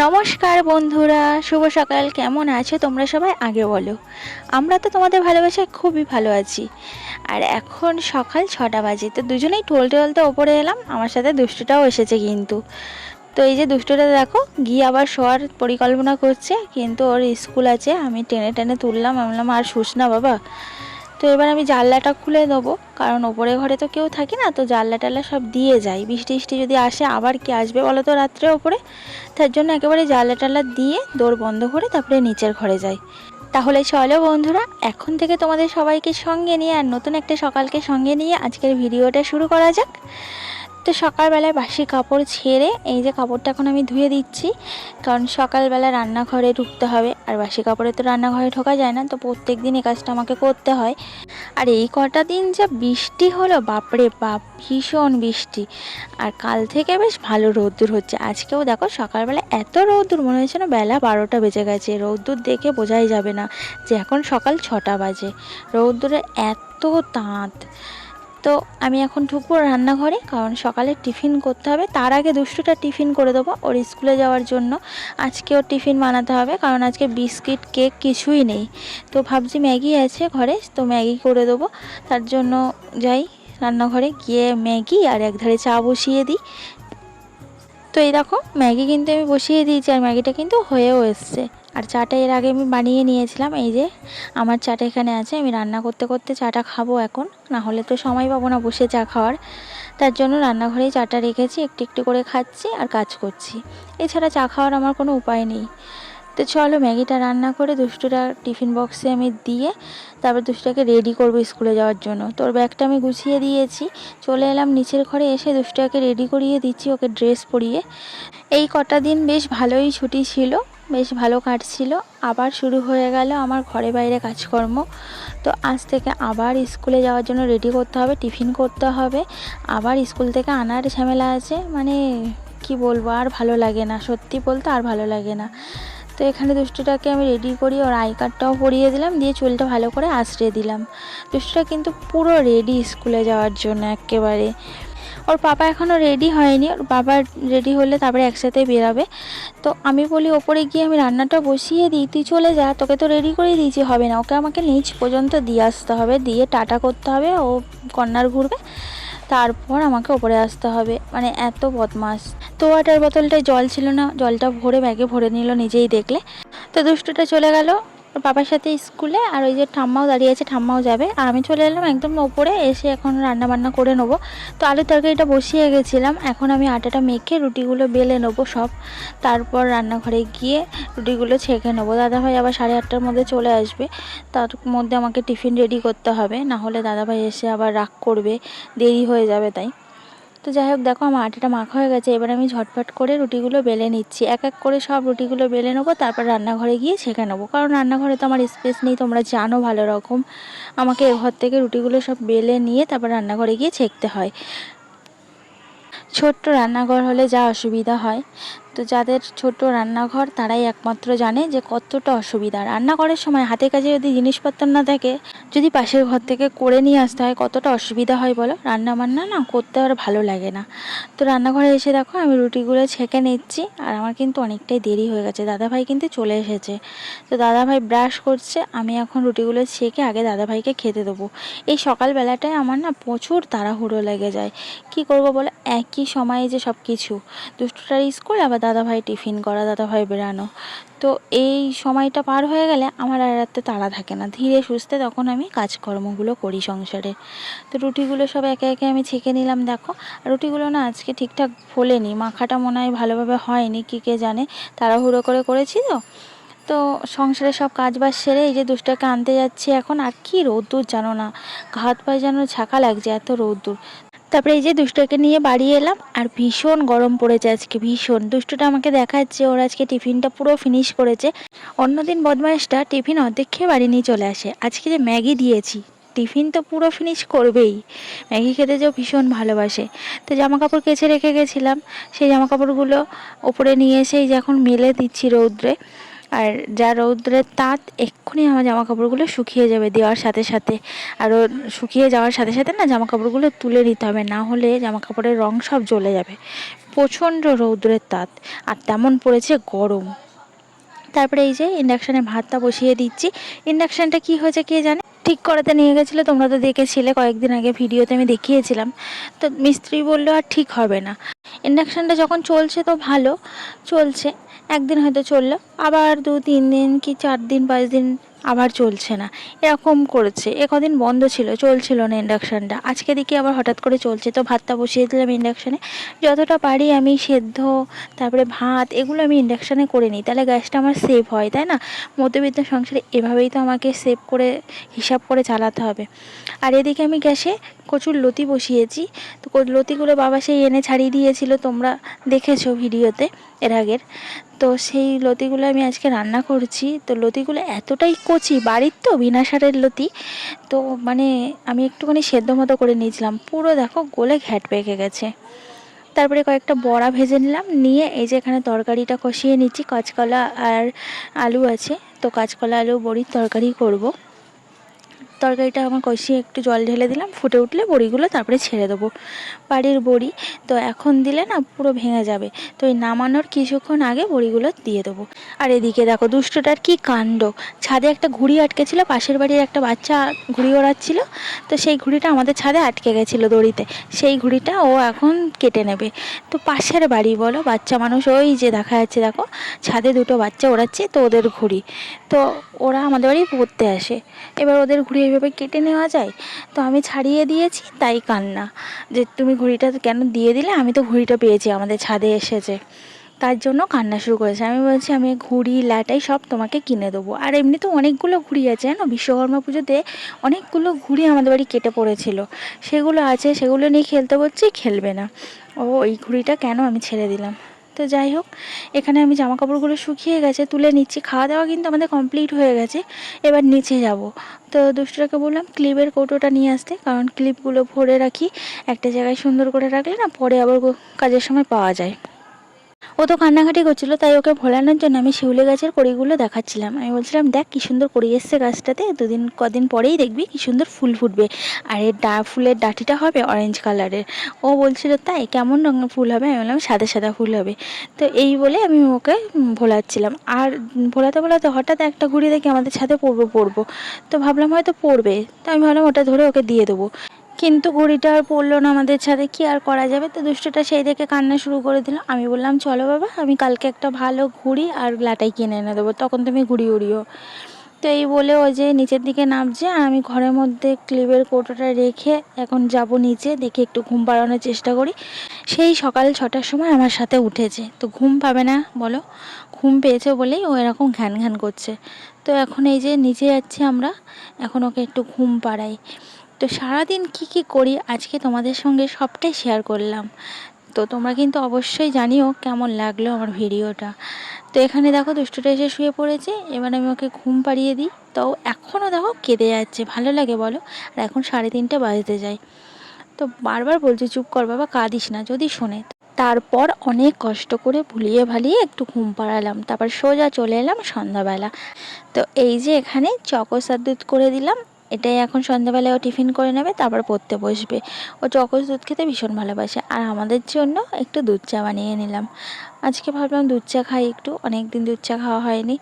নমস্কার বন্ধুরা, শুভ সকাল। কেমন আছো তোমরা সবাই আগে বলো। আমরা তো তোমাদের ভালোবাসায় খুবই ভালো আছি। আর এখন সকাল 6টা বাজে, তো দুজনেই টলতে টলতে ওপরে এলাম। আমার সাথে দুষ্টুটাও এসেছে কিন্তু। তো এই যে দুষ্টুটা দেখো গিয়ে আবার শোয়ার পরিকল্পনা করছে, কিন্তু ওর স্কুল আছে। আমি টেনে টেনে তুললাম, আমি বললাম আর শুস না বাবা। তো এবার আমি জানলাটা খুলে দেবো, কারণ ওপরে ঘরে তো কেউ থাকে না, তো জানলা টাল্লা সব দিয়ে যায়। বৃষ্টি বৃষ্টি যদি আসে আবার কে আসবে বলো তো রাত্রে ওপরে। তার জন্য একেবারে জানলা টাল্লা দিয়ে দৌড় বন্ধ করে তারপরে নিচের ঘরে যাই। তাহলে চলো বন্ধুরা, এখন থেকে তোমাদের সবাইকে সঙ্গে নিয়ে আর নতুন একটা সকালকে সঙ্গে নিয়ে আজকের ভিডিওটা শুরু করা যাক। তো সকালবেলায় বাসি কাপড় ছেড়ে এই যে কাপড়টা এখন আমি ধুয়ে দিচ্ছি, কারণ সকালবেলা রান্নাঘরে ঢুকতে হবে। আর বাসি কাপড়ে তো রান্নাঘরে ঢোকা যায় না, তো প্রত্যেক দিন এই কাজটা আমাকে করতে হয়। আর এই কটা দিন যা বৃষ্টি হলো, বাপরে বাপ, ভীষণ বৃষ্টি। আর কাল থেকে বেশ ভালো রোদ্দুর হচ্ছে। আজকেও দেখো সকালবেলা এত রোদ্দুর, মনে হচ্ছে না বেলা 12টা বেজে গেছে। রোদ্দুর দেখে বোঝাই যাবে না যে এখন সকাল 6টা বাজে। রোদ্দুরে এত তাঁত। তো আমি এখন ঢুকবো রান্নাঘরে, কারণ সকালে টিফিন করতে হবে। তার আগে দুষ্টুটা টিফিন করে দেবো ওর স্কুলে যাওয়ার জন্য। আজকে ওর টিফিন বানাতে হবে, কারণ আজকে বিস্কিট কেক কিছুই নেই। তো ভাবছি ম্যাগি আছে ঘরে, তো ম্যাগি করে দেবো। তার জন্য যাই রান্নাঘরে, গিয়ে ম্যাগি আর একধারে চা বসিয়ে দিই। তো এই দেখো ম্যাগি কিন্তু আমি বসিয়ে দিয়েছি, আর ম্যাগিটা কিন্তু হয়েও এসছে। আর চাটা এর আগে আমি বানিয়ে নিয়েছিলাম। এই যে আমার চাটা এখানে আছে, আমি রান্না করতে করতে চাটা খাবো এখন, না হলে তো সময় পাবো না বসে চা খাওয়ার। তার জন্য রান্নাঘরেই চাটা রেখেছি, একটু একটু করে খাচ্ছি আর কাজ করছি। এছাড়া চা খাওয়ার আমার কোনো উপায় নেই। তো চলো ম্যাগিটা রান্না করে দুষ্টুটা টিফিন বক্সে আমি দিয়ে তারপর দুষ্টুটাকে রেডি করবো স্কুলে যাওয়ার জন্য। তোর ব্যাগটা আমি গুছিয়ে দিয়েছি, চলে এলাম নিচের ঘরে। এসে দুষ্টুটাকে রেডি করিয়ে দিচ্ছি, ওকে ড্রেস পরিয়ে। এই কটা দিন বেশ ভালোই ছুটি ছিল, বেশ ভালো কাটছিল। আবার শুরু হয়ে গেল আমার ঘরে বাইরে কাজকর্ম। তো আজ থেকে আবার স্কুলে যাওয়ার জন্য রেডি করতে হবে, টিফিন করতে হবে। আবার স্কুল থেকে আনার ঝামেলা আছে, মানে কি বলবো, আর ভালো লাগে না, সত্যি বলতে আর ভালো লাগে না। তো এখানে দুষ্টুটাকে আমি রেডি করি, ওর আই কার্ডটাও পরিয়ে দিলাম, দিয়ে চুলটা ভালো করে আঁচড়ে দিলাম। দুষ্টুটা কিন্তু পুরো রেডি স্কুলে যাওয়ার জন্য একেবারে। ওর পাপা এখনও রেডি হয়নি, ওর বাবা রেডি হলে তারপরে একসাথে বেরাবে। তো আমি বলি ওপরে গিয়ে আমি রান্নাটা বসিয়ে দিই, তুই চলে যা, তোকে তো রেডি করে দিয়েছি, হবে না, ওকে আমাকে নিচ পর্যন্ত দিয়ে আসতে হবে, দিয়ে টাটা করতে হবে, ও কর্নার ঘুরবে, তারপর আমাকে ওপরে আসতে হবে। মানে এত বদমাস। তো ওয়াটার বোতলটায় জল ছিল না, জলটা ভরে ব্যাগে ভরে নিল নিজেই দেখলে। তো দুষ্টুটা চলে গেল ওর বাবার সাথে স্কুলে, আর ওই যে ঠাম্মাও দাঁড়িয়ে আছে, ঠাম্মাও যাবে। আর আমি চলে এলাম একদম ওপরে, এসে এখন রান্না বান্না করে নেবো। তো আলুর তরকারিটা বসিয়ে গেছিলাম, এখন আমি আটাটা মেখে রুটিগুলো বেলে নেবো সব। তারপর রান্নাঘরে গিয়ে রুটিগুলো ছেঁকে নেবো। দাদাভাই আবার 8:30টার মধ্যে চলে আসবে, তার মধ্যে আমাকে টিফিন রেডি করতে হবে, না হলে দাদাভাই এসে আবার রাগ করবে, দেরি হয়ে যাবে তাই। তো যাই হোক দেখো আমার আটাটা মাখা হয়ে গেছে, এবার আমি ঝটপট করে রুটিগুলো বেলে নিচ্ছি। এক এক করে সব রুটিগুলো বেলে নেবো, তারপর রান্নাঘরে গিয়ে ছেঁকে নেবো, কারণ রান্নাঘরে তো আমার স্পেস নেই, তোমরা জানো ভালো রকম। আমাকে এ ঘর থেকে রুটিগুলো সব বেলে নিয়ে তারপর রান্নাঘরে গিয়ে ছেঁকতে হয়। ছোট্ট রান্নাঘর হলে যা অসুবিধা হয়, তো যাদের ছোট রান্নাঘর তারাই একমাত্র জানে যে কতটা অসুবিধা। রান্না করার সময় হাতে কাছে যদি জিনিসপত্র না থাকে, যদি পাশের ঘর থেকে করে নিয়ে আসতে হয়, কতটা অসুবিধা হয় বলো। রান্না বান্না না করতে আর ভালো লাগে না। তো রান্নাঘরে এসে দেখো আমি রুটিগুলো ছেঁকে নিচ্ছি, আর আমার কিন্তু অনেকটাই দেরি হয়ে গেছে, দাদাভাই কিন্তু চলে এসেছে। তো দাদাভাই ব্রাশ করছে, আমি এখন রুটিগুলো ছেঁকে আগে দাদাভাইকে খেতে দেবো। এই সকালবেলাটায় আমার না প্রচুর তাড়াহুড়ো লেগে যায়। কি করব বলো, একই সময়ে যে সব কিছু, দুষ্টুটার স্কুল, আবার দাদাভাই টিফিন করা, দাদাভাই বেরানো। তো এই সময়টা পার হয়ে গেলে আমার আর রাতে তাড়া থাকে না, ধীরে সুস্থে তখন আমি কাজকর্মগুলো করি সংসারে। তো রুটিগুলো সব একে একে আমি ছেঁকে নিলাম দেখো। আর রুটিগুলো না আজকে ঠিকঠাক ফোলেনি, মাখাটা মনে হয় ভালোভাবে হয়নি, কি কে জানে, তাড়াহুড়ো করে করেছি তো। তো সংসারে সব কাজ বাজ সেরে এই যে দুষ্টাকে আনতে যাচ্ছি এখন। আর কি রোদ্দুর জানো না, হাত পায়ে যেন ছাকা লাগছে, এত রোদ্দুর। তারপরে এই যে দুষ্টুকে নিয়ে বাড়ি এলাম, আর ভীষণ গরম পড়েছে আজকে, ভীষণ। দুষ্টুটা আমাকে দেখাচ্ছে ওর আজকে টিফিনটা পুরো ফিনিশ করেছে। অন্যদিন বদমাইশটা টিফিন অর্ধেক খেয়ে বাড়ি নিয়ে চলে আসে, আজকে যে ম্যাগি দিয়েছি টিফিন তো পুরো ফিনিশ করবেই। ম্যাগি খেতে যেও ভীষণ ভালোবাসে। তো জামা কাপড় কেচে রেখে গেছিলাম, সেই জামা কাপড়গুলো ওপরে নিয়ে এসে এই যে এখন মেলে দিচ্ছি রৌদ্রে। আর যা রৌদ্রের তাত এক্ষুনি আমার জামা কাপড়গুলো শুকিয়ে যাবে দেওয়ার সাথে সাথে। আরও শুকিয়ে যাওয়ার সাথে সাথে না জামা কাপড়গুলো তুলে নিতে হবে, না হলে জামা কাপড়ের রং সব জ্বলে যাবে। প্রচণ্ড রৌদ্রের তাত, আর তেমন পড়েছে গরম। তারপরে এই যে ইন্ডাকশানে ভাতটা বসিয়ে দিচ্ছি। ইন্ডাকশানটা কি হয়েছে কে জানে, ঠিক করাতে নিয়ে গেছিলো, তোমরা তো দেখেছিলে কয়েকদিন আগে ভিডিওতে আমি দেখিয়েছিলাম। তো মিস্ত্রি বললো আর ঠিক হবে না। ইন্ডাকশানটা যখন চলছে তো ভালো চলছে, একদিন হয়তো চললো, আবার 2-3 দিন কি 4 দিন 5 দিন আবার চলছে না, এরকম করেছে। কদিন বন্ধ ছিল, চলছিল না ইন্ডাকশানটা, আজকে দেখি আবার হঠাৎ করে চলছে। তো ভাতটা বসিয়ে দিলাম ইন্ডাকশানে। যতটা পারি আমি সেদ্ধ, তারপরে ভাত, এগুলো আমি ইন্ডাকশানে করে নিই, তাহলে গ্যাসটা আমার সেভ হয়, তাই না? মধ্যবিত্ত সংসারে এভাবেই তো আমাকে সেভ করে হিসাব করে চালাতে হবে। আর এদিকে আমি গ্যাসে কচুর লতি বসিয়েছি। তো লতিগুলো বাবা সেই এনে ছাড়িয়ে দিয়েছিল, তোমরা দেখেছো ভিডিওতে এর আগের। তো সেই লতিগুলো আমি আজকে রান্না করছি। তো লতিগুলো এতটাই কচি, বাড়ির তো বিনা সারের লতি, তো মানে আমি একটুখানি সেদ্ধ মতো করে নিয়েছিলাম, পুরো দেখো গলে ঘ্যাট পেকে গেছে। তারপরে কয়েকটা বড়া ভেজে নিলাম, নিয়ে এই যে এখানে তরকারিটা কষিয়ে নিচ্ছি। কাঁচকলা আর আলু আছে, তো কাঁচকলা আলু বড়ির তরকারি করব। তরকারিটা আমার কষিয়ে একটু জল ঢেলে দিলাম, ফুটে উঠলে বড়িগুলো তারপরে ছেড়ে দেবো। বাড়ির বড়ি তো এখন দিলে না পুরো ভেঙে যাবে, তো এই নামানোর কিছুক্ষণ আগে বড়িগুলো দিয়ে দেবো। আর এদিকে দেখো দুষ্টটার কি কাণ্ড, ছাদে একটা ঘুড়ি আটকেছিল, পাশের বাড়ির একটা বাচ্চা ঘুড়ি ওড়াচ্ছিল, তো সেই ঘুড়িটা আমাদের ছাদে আটকে গেছিলো দড়িতে, সেই ঘুড়িটা ও এখন কেটে নেবে। তো পাশের বাড়ি বলো, বাচ্চা মানুষ, ওই যে দেখা যাচ্ছে দেখো ছাদে দুটো বাচ্চা ওড়াচ্ছে, তো ওদের ঘুড়ি, তো ওরা আমাদের বাড়ি পড়তে আসে, এবার ওদের ঘুড়ি এইভাবে কেটে নেওয়া যায়? তো আমি ছাড়িয়ে দিয়েছি, তাই কান্না যে তুমি ঘুড়িটা কেন দিয়ে দিলে, আমি তো ঘুড়িটা পেয়েছি, আমাদের ছাদে এসেছে, তার জন্য কান্না শুরু করেছে। আমি বলছি আমি ঘুড়ি ল্যাটাই সব তোমাকে কিনে দেবো। আর এমনি তো অনেকগুলো ঘুড়ি আছে জানো, বিশ্বকর্মা পুজোতে অনেকগুলো ঘুড়ি আমাদের বাড়ি কেটে পড়েছিল, সেগুলো আছে, সেগুলো নিয়ে খেলতে বলছি, খেলবে না। এই ঘুড়িটা কেন আমি ছেড়ে দিলাম। তো যাই হোক, এখানে আমি জামা কাপড়গুলো শুকিয়ে গেছে, তুলে নিচ্ছি। খাওয়া দাওয়া কিন্তু আমাদের কমপ্লিট হয়ে গেছে, এবার নিচে যাব। তো দুষ্টটাকে বললাম ক্লিপের কৌটোটা নিয়ে আসতে, কারণ ক্লিপগুলো ভরে রাখি একটা জায়গায়, সুন্দর করে রাখলে না পরে আবার কাজের সময় পাওয়া যায়। ও তো কান্নাকাটি করছিল, তাই ওকে ভোলানোর জন্য আমি শিউলি গাছের কড়িগুলো দেখাচ্ছিলাম। আমি বলছিলাম দেখ কী সুন্দর কড়ি এসছে গাছটাতে, কদিন পরেই দেখবি কী সুন্দর ফুল ফুটবে, আর এর ফুলের ডাঁটিটা হবে অরেঞ্জ কালারের। ও বলছিল তাই কেমন রঙের ফুল হবে, আমি বললাম সাদা সাদা ফুল হবে। তো এই বলে আমি ওকে ভোলাচ্ছিলাম। আর ভোলাতে ভোলাতে হঠাৎ একটা ঘুড়ি দেখি আমাদের ছাদে পড়বো, তো ভাবলাম হয়তো পড়বে, তো আমি ভাবলাম ওটা ধরে ওকে দিয়ে দেবো, কিন্তু ঘুড়িটা আর পড়লো না আমাদের ছাদে, কি আর করা যাবে। তো দুষ্টটা সেই দেখে কান্না শুরু করে দিল। আমি বললাম চলো বাবা, আমি কালকে একটা ভালো ঘুড়ি আর লাটাই কিনে এনে দেবো, তখন তুমি ঘুড়ি উড়িও। তো এই বলে ও যে নিচের দিকে নামছে, আর আমি ঘরের মধ্যে ক্লিপের কৌটোটা রেখে এখন যাব নিচে, দেখে একটু ঘুম পাড়ানোর চেষ্টা করি। সেই সকাল 6টার সময় আমার সাথে উঠেছে, তো ঘুম পাবে না বলো, ঘুম পেয়েছে বলেই ও এরকম ঘ্যান ঘ্যান করছে। তো এখন এই যে নিচে যাচ্ছি আমরা, এখন ওকে একটু ঘুম পাড়াই। তো সারাদিন কি করি আজকে তোমাদের সঙ্গে সবটাই শেয়ার করলাম। তো তোমরা কিন্তু অবশ্যই জানিও কেমন লাগলো আমার ভিডিওটা। তো এখানে দেখো দুষ্টুটা এসে শুয়ে পড়েছে, এবার আমি ওকে ঘুম পাড়িয়ে দিই, তো এখনও দেখো কেঁদে যাচ্ছে, ভালো লাগে বলো? আর এখন 3:30 বাজতে যায়, তো বারবার বলছি চুপ কর বাবা, কাঁদিস না, যদি শোনে। তারপর অনেক কষ্ট করে ভুলিয়ে ভালিয়ে একটু ঘুম পাড়ালাম, তারপর সোজা চলে এলাম সন্ধ্যাবেলা। তো এই যে এখানে চকোস আর দুধ করে দিলাম, এটাই এখন সন্ধ্যাবেলায় ও টিফিন করে নেবে, তারপর পড়তে বসবে। ও চকোস দুধ খেতে ভীষণ ভালোবাসে। আর আমাদের জন্য একটু দুধ চা বানিয়ে নিলাম। আজকে ভাবলাম দুধ চা খাই একটু, অনেক দিন দুধ চা খাওয়া হয়নি।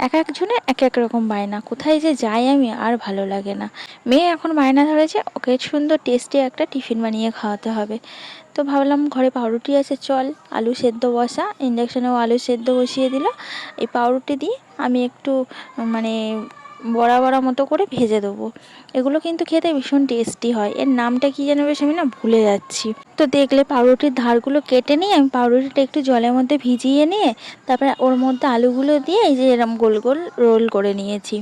এক একজনের এক এক রকম বায়না, কোথায় যে যাই আমি আর ভালো লাগে না। মেয়ে এখন বায়না ধরেছে ওকে সুন্দর টেস্টি একটা টিফিন বানিয়ে খাওয়াতে হবে। তো ভাবলাম ঘরে পাউরুটি আছে, চল আলু সেদ্ধ বসা, ইন্ডাকশানেও আলু সেদ্ধ বসিয়ে দিল। এই পাউরুটি দিয়ে আমি একটু মানে বড়া বড়া মতো করে ভেজে দেবো। এগুলো কিন্তু খেতে ভীষণ টেস্টি হয়, এর নামটা কী যেন বেশ আমি না ভুলে যাচ্ছি। তো দেখলে পাউরুটির ধারগুলো কেটে নিয়ে আমি পাউরুটিটা একটু জলের মধ্যে ভিজিয়ে নিয়ে তারপরে ওর মধ্যে আলুগুলো দিয়ে এই যে এরম গোল গোল রোল করে নিয়েছি,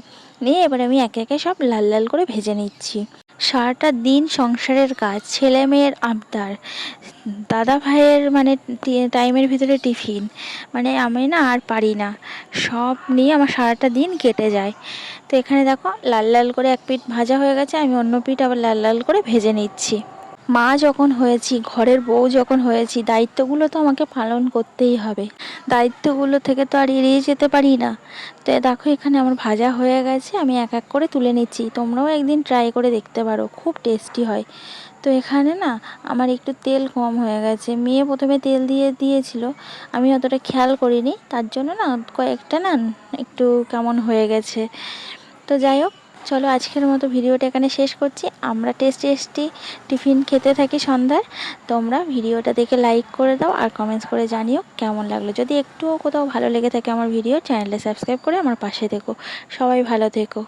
নিয়ে এবার আমি একে একে সব লাল লাল করে ভেজে নিচ্ছি। সারাটা দিন সংসারের কাজ, ছেলে মেয়ের আবদার, দাদা ভাইয়ের মানে টাইমের ভিতরে টিফিন, মানে আমি না আর পারি না, সব নিয়ে আমার সারাটা দিন কেটে যায়। তো এখানে দেখো লাল লাল করে এক পিঠ ভাজা হয়ে গেছে, আমি অন্য পিঠ আবার লাল লাল করে ভেজে নিচ্ছি। মা যখন হয়েছি, ঘরের বউ যখন হয়েছি, দায়িত্বগুলো তো আমাকে পালন করতেই হবে। দায়িত্বগুলো থেকে তো আর এড়িয়ে যেতে পারি না। তো দেখো এখানে আমার ভাজা হয়ে গেছে, আমি এক এক করে তুলে নিচ্ছি। তোমরাও একদিন ট্রাই করে দেখতে পারো, খুব টেস্টি হয়। তো এখানে না আমার একটু তেল কম হয়ে গেছে। মেয়ে প্রথমে তেল দিয়ে দিয়েছিল, আমি অতটা খেয়াল করিনি, তার জন্য না কয়েকটা না একটু কেমন হয়ে গেছে। তো যাই হোক, চলো আজকের মতো ভিডিওটা এখানে শেষ করছি। আমরা টেস্টি টেস্টি টিফিন খেতে থাকি সন্ধ্যার। তোমরা ভিডিওটা দেখে লাইক করে দাও আর কমেন্টস করে জানিও কেমন লাগলো। যদি একটুও কোথাও ভালো লেগে থাকে আমার ভিডিও, চ্যানেলটা সাবস্ক্রাইব করে আমার পাশে থেকো। সবাই ভালো থেকো।